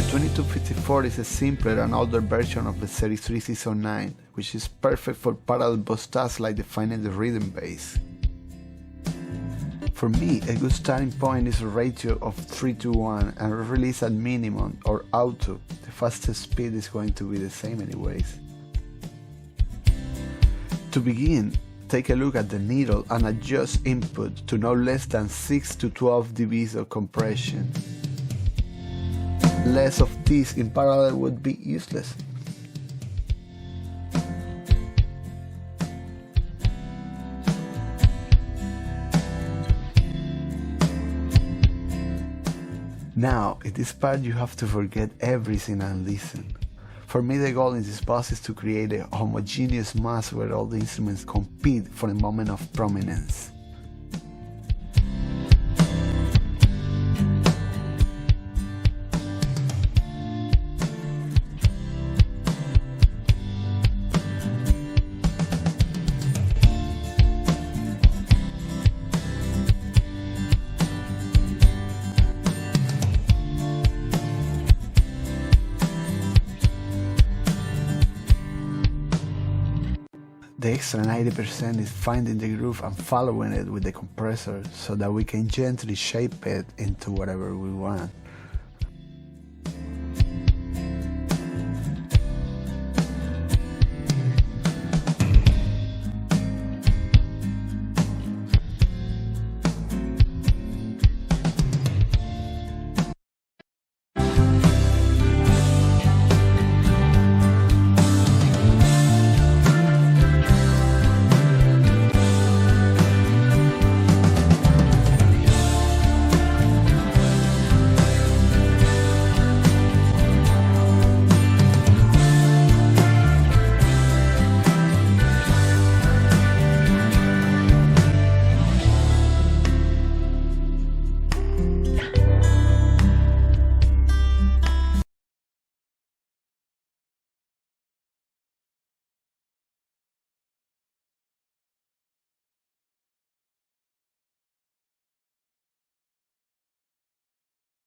The 2254 is a simpler and older version of the 33-609, which is perfect for parallel bus tasks like defining the rhythm base. For me, a good starting point is a ratio of 3:1 and release at minimum or auto. The fastest speed is going to be the same anyways. To begin, take a look at the needle and adjust input to no less than 6 to 12 dBs of compression. Less of this in parallel would be useless. Now, in this part you have to forget everything and listen. For me, the goal in this bus is to create a homogeneous mass where all the instruments compete for a moment of prominence. The extra 90% is finding the groove and following it with the compressor so that we can gently shape it into whatever we want.